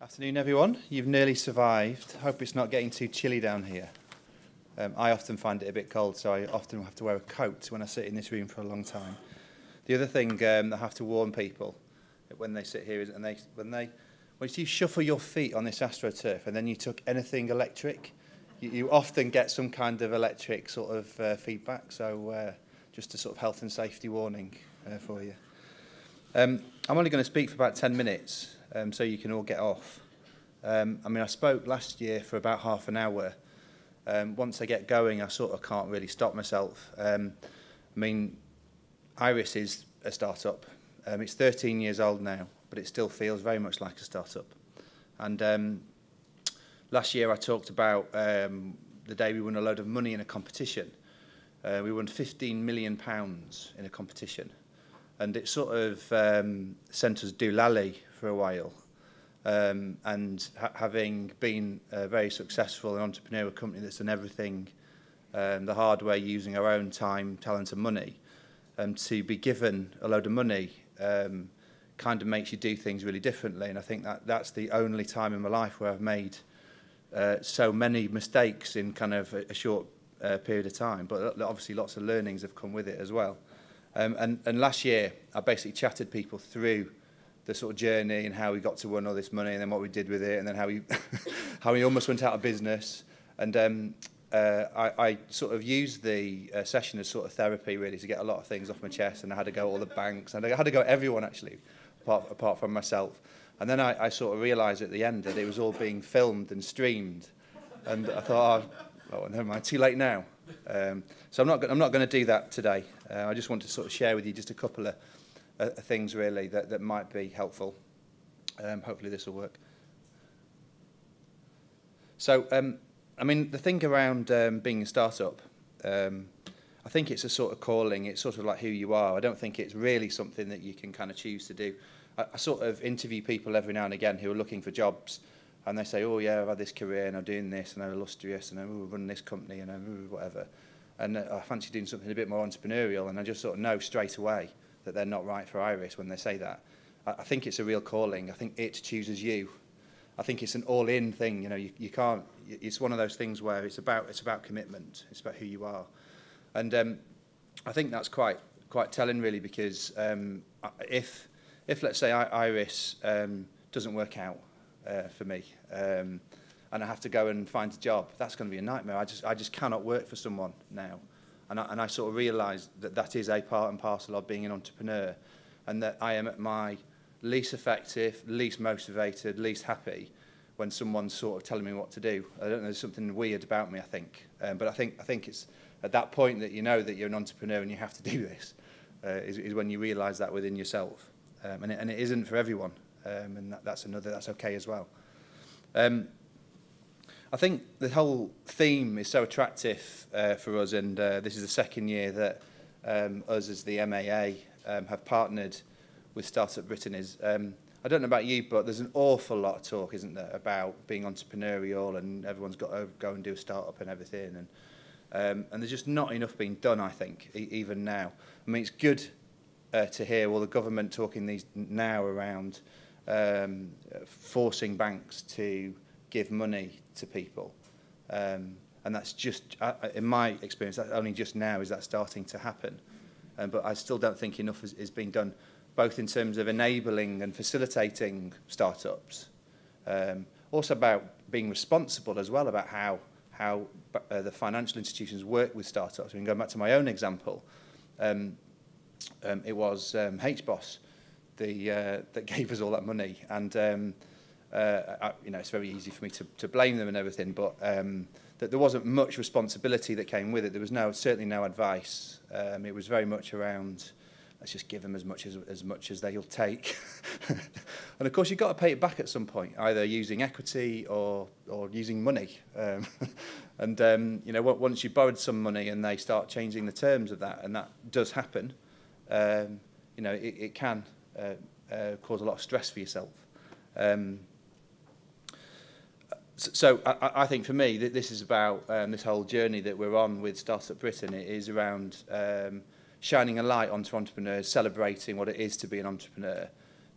Afternoon, everyone. You've nearly survived. Hope it's not getting too chilly down here. I often find it a bit cold, so I often have to wear a coat when I sit in this room for a long time. The other thing I have to warn people when they sit here is when you shuffle your feet on this AstroTurf and then you took anything electric, you often get some kind of electric sort of feedback. So just a sort of health and safety warning for you. I'm only going to speak for about 10 minutes. So you can all get off. I mean, I spoke last year for about half an hour. Once I get going, I sort of can't really stop myself. I mean, Iris is a startup. It's 13 years old now, but it still feels very much like a startup. And last year I talked about the day we won a load of money in a competition. We won £15 million in a competition. And it sort of sent us doolally for a while. And having been very successful and entrepreneurial company that's done everything the hard way using our own time, talent and money, to be given a load of money kind of makes you do things really differently. And I think that's the only time in my life where I've made so many mistakes in kind of a short period of time. But obviously lots of learnings have come with it as well. And last year, I basically chatted people through the sort of journey and how we got to win all this money and then what we did with it and then how we almost went out of business. And I sort of used the session as sort of therapy, really, to get a lot of things off my chest. And I had to go at all the banks. And I had to go at everyone, actually, apart from myself. And then I sort of realised at the end that it was all being filmed and streamed. And I thought, oh, never mind, too late now. So I'm not going to do that today. I just want to sort of share with you just a couple of things really that might be helpful. Hopefully this will work. So I mean, the thing around being a startup, I think it's a sort of calling. It's sort of like who you are. I don't think it's really something that you can kind of choose to do. I sort of interview people every now and again who are looking for jobs. And they say, oh, yeah, I've had this career and I'm doing this and I'm illustrious and I'm running this company and I'm whatever. And I fancy doing something a bit more entrepreneurial. And I just sort of know straight away that they're not right for Iris when they say that. I think it's a real calling. I think it chooses you. I think it's an all-in thing. You know, you can't. It's one of those things where it's about commitment. It's about who you are. And I think that's quite telling, really, because if let's say Iris doesn't work out, for me, and I have to go and find a job, that's going to be a nightmare. I just cannot work for someone now, and I sort of realise that is a part and parcel of being an entrepreneur, and that I am at my least effective, least motivated, least happy when someone's sort of telling me what to do. I don't know, there's something weird about me, I think, but I think it's at that point that you know that you're an entrepreneur and you have to do this, is when you realise that within yourself, and it isn't for everyone. And that's okay as well. I think the whole theme is so attractive for us, and this is the second year that us as the MAA have partnered with StartUp Britain. I don't know about you, but there's an awful lot of talk, isn't there, about being entrepreneurial and everyone's got to go and do a startup and everything, and there's just not enough being done, I think, even now. I mean, it's good to hear all the government talking these now around forcing banks to give money to people, and that's just, in my experience, that only just now is that starting to happen, but I still don't think enough is being done, both in terms of enabling and facilitating startups, also about being responsible as well, about how the financial institutions work with startups. I mean, going back to my own example, it was HBOS that gave us all that money, and you know, it's very easy for me to blame them and everything, but that there wasn't much responsibility that came with it. There was certainly no advice. It was very much around, let's just give them as much as they'll take, and of course you've got to pay it back at some point, either using equity or using money. And you know, once you borrowed some money and they start changing the terms of that, and that does happen, you know, it can cause a lot of stress for yourself. So I think for me, this is about this whole journey that we're on with StartUp Britain. It is around shining a light onto entrepreneurs, celebrating what it is to be an entrepreneur,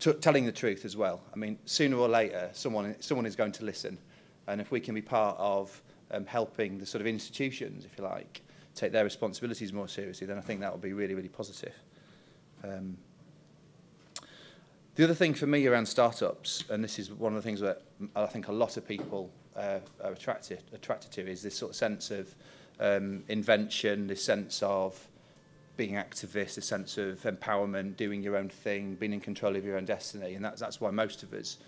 telling the truth as well. I mean, sooner or later, someone is going to listen. And if we can be part of helping the sort of institutions, if you like, take their responsibilities more seriously, then I think that will be really, really positive. The other thing for me around startups, and this is one of the things that I think a lot of people are attracted to, is this sort of sense of invention, this sense of being activist, this sense of empowerment, doing your own thing, being in control of your own destiny, and that's why most of us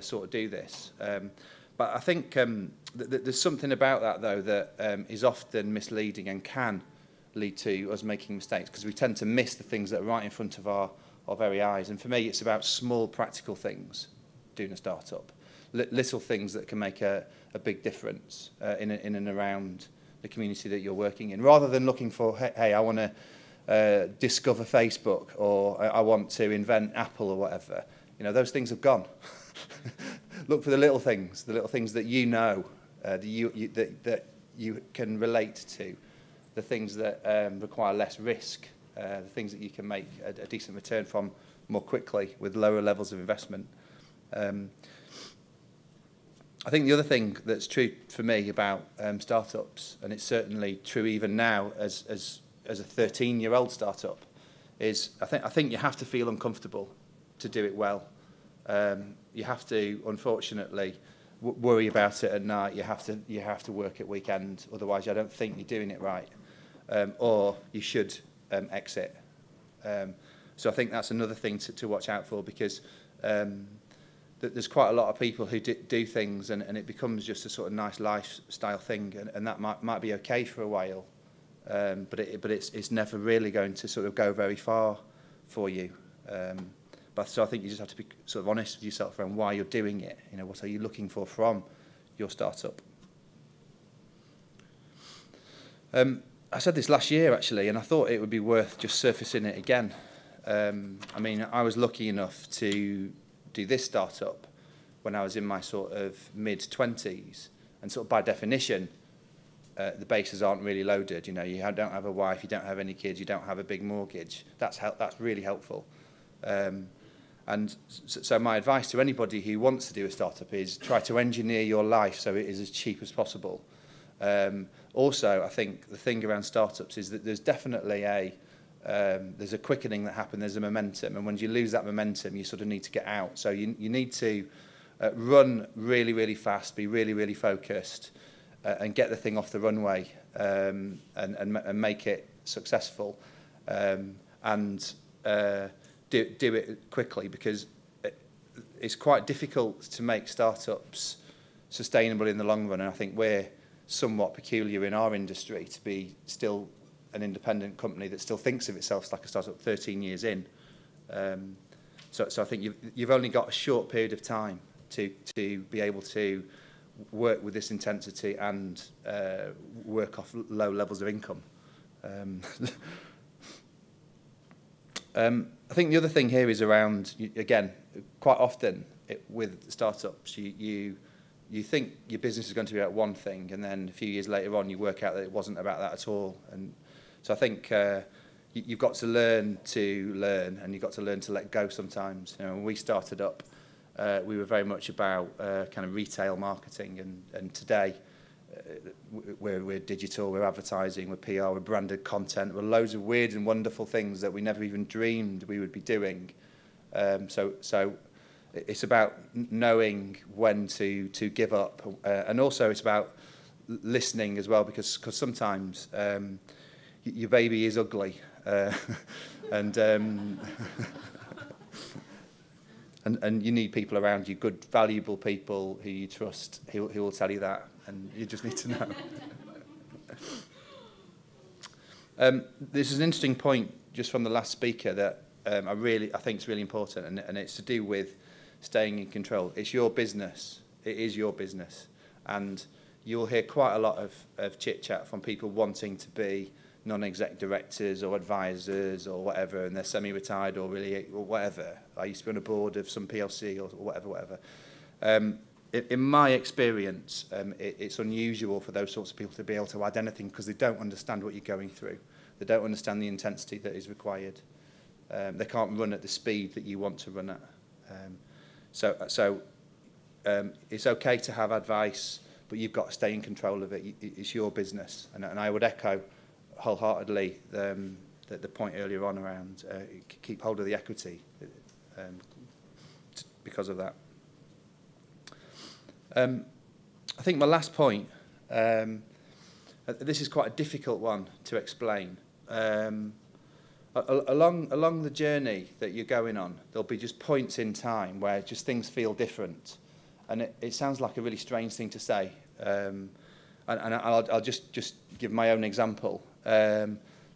sort of do this. But I think there's something about that, though, that is often misleading and can lead to us making mistakes, because we tend to miss the things that are right in front of our very eyes. And for me, it's about small, practical things, doing a startup. Little things that can make a big difference in and around the community that you're working in, rather than looking for, hey, I want to discover Facebook, or I want to invent Apple or whatever. You know, those things have gone. Look for the little things that you know, that you can relate to, the things that require less risk, the things that you can make a decent return from more quickly with lower levels of investment. I think the other thing that's true for me about startups, and it's certainly true even now as a 13-year-old startup, is I think you have to feel uncomfortable to do it well. You have to, unfortunately, worry about it at night. You have to work at weekend. Otherwise, I don't think you're doing it right. Or you should exit. So I think that's another thing to watch out for, because there's quite a lot of people who do things and it becomes just a sort of nice lifestyle thing, and that might be okay for a while, but it's never really going to sort of go very far for you. So I think you just have to be sort of honest with yourself around why you're doing it. You know, what are you looking for from your startup? I said this last year, actually, and I thought it would be worth just surfacing it again. I mean, I was lucky enough to do this startup when I was in my sort of mid-20s, and sort of by definition, the bases aren't really loaded. You know, you don't have a wife, you don't have any kids, you don't have a big mortgage. That's really helpful. And so my advice to anybody who wants to do a startup is try to engineer your life so it is as cheap as possible. Also, I think the thing around startups is that there's definitely there's a quickening that happens, there's a momentum, and when you lose that momentum, you sort of need to get out. So you need to run really, really fast, be really, really focused, and get the thing off the runway, and make it successful, and do it quickly, because it's quite difficult to make startups sustainable in the long run, and I think we're somewhat peculiar in our industry to be still an independent company that still thinks of itself like a startup 13 years in. So I think you've only got a short period of time to be able to work with this intensity and work off low levels of income. I think the other thing here is around, again, quite often with startups, you think your business is going to be about one thing, and then a few years later on you work out that it wasn't about that at all. And so I think you've got to learn to learn, and you've got to learn to let go sometimes. You know, when we started up, we were very much about kind of retail marketing, and today we're digital, we're advertising, we're PR, we're branded content, we're loads of weird and wonderful things that we never even dreamed we would be doing. So it's about knowing when to give up, and also it's about listening as well, because sometimes your baby is ugly, and you need people around you, good, valuable people who you trust, who will tell you that, and you just need to know. This is an interesting point just from the last speaker that I think is really important, and it's to do with staying in control. It's your business. It is your business, and you'll hear quite a lot of chit-chat from people wanting to be non-exec directors or advisors or whatever, and they're semi-retired or whatever. I used to be on a board of some PLC or whatever. In my experience, it's unusual for those sorts of people to be able to add anything, because they don't understand what you're going through. They don't understand the intensity that is required. They can't run at the speed that you want to run at. It's okay to have advice, but you've got to stay in control of it. It's your business. And I would echo wholeheartedly the point earlier on around keep hold of the equity because of that. I think my last point, this is quite a difficult one to explain. Along the journey that you're going on, there'll be just points in time where just things feel different. And it sounds like a really strange thing to say. And I'll just give my own example.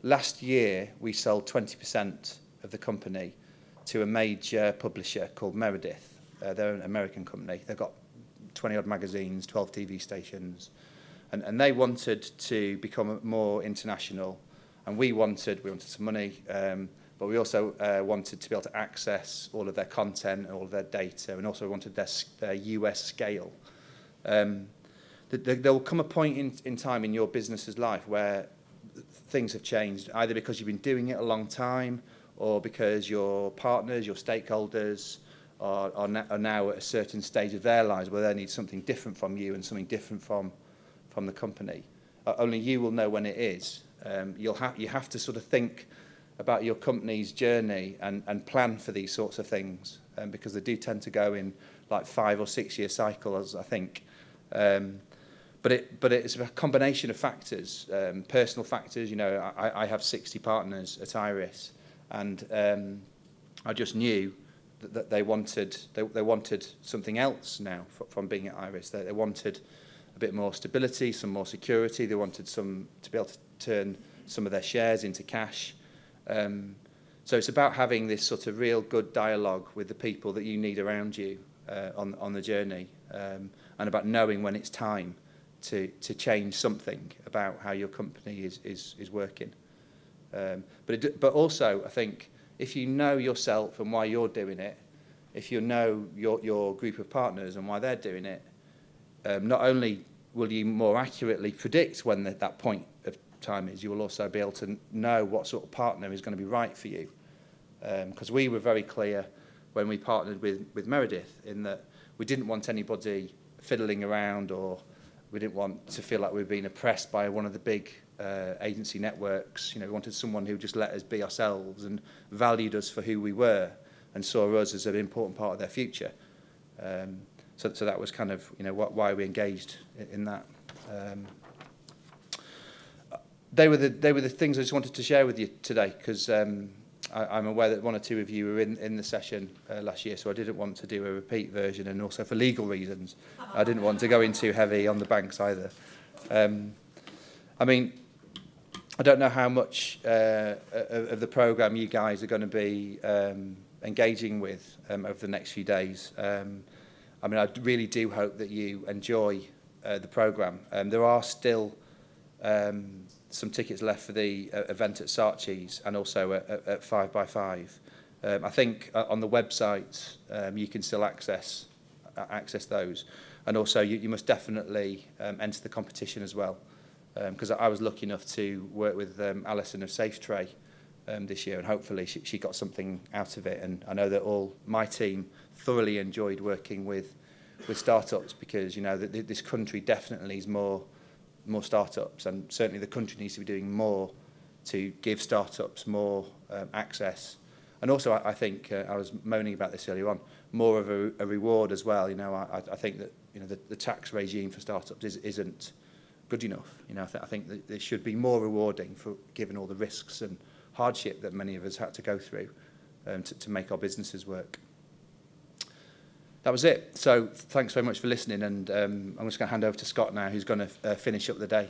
Last year, we sold 20% of the company to a major publisher called Meredith. They're an American company. They've got 20-odd magazines, 12 TV stations. And they wanted to become more international. And we wanted some money, but we also wanted to be able to access all of their content and all of their data, and also wanted their US scale. There will come a point in time in your business's life where things have changed, either because you've been doing it a long time, or because your partners, your stakeholders are now at a certain stage of their lives where they need something different from you and something different from the company. Only you will know when it is. You have to sort of think about your company's journey and plan for these sorts of things, because they do tend to go in like 5 or 6 year cycles, I think. But it's a combination of factors, personal factors. You know, I have 60 partners at Iris, and I just knew that they wanted something else now from being at Iris. They wanted a bit more stability, some more security. They wanted to be able to turn some of their shares into cash. So it's about having this sort of real good dialogue with the people that you need around you on the journey, and about knowing when it's time to change something about how your company is working. But also, I think, if you know yourself and why you're doing it, if you know your group of partners and why they're doing it, not only will you more accurately predict when that point of time is, you will also be able to know what sort of partner is going to be right for you. Because we were very clear when we partnered with Meredith in that we didn't want anybody fiddling around, or we didn't want to feel like we were being oppressed by one of the big agency networks. You know, we wanted someone who just let us be ourselves and valued us for who we were and saw us as an important part of their future. So that was kind of, you know, why we engaged in that. They were the things I just wanted to share with you today, because I'm aware that 1 or 2 of you were in the session last year, so I didn't want to do a repeat version, and also for legal reasons, I didn't want to go in too heavy on the banks either. I mean, I don't know how much of the programme you guys are going to be engaging with over the next few days. I mean, I really do hope that you enjoy the programme. There are still some tickets left for the event at Sarchi's and also at 5x5. I think on the website you can still access those, and also you must definitely enter the competition as well, because I was lucky enough to work with Alison of Safe Tray this year, and hopefully she got something out of it. And I know that all my team thoroughly enjoyed working with startups, because, you know, this country definitely needs more startups, and certainly the country needs to be doing more to give startups more access. And also, I think I was moaning about this earlier on, more of a reward as well. You know, I think that, you know, the tax regime for startups isn't good enough. You know, I think that there should be more rewarding for given all the risks and hardship that many of us had to go through to make our businesses work. That was it. So thanks very much for listening, and I'm just going to hand over to Scott now, who's going to finish up the day.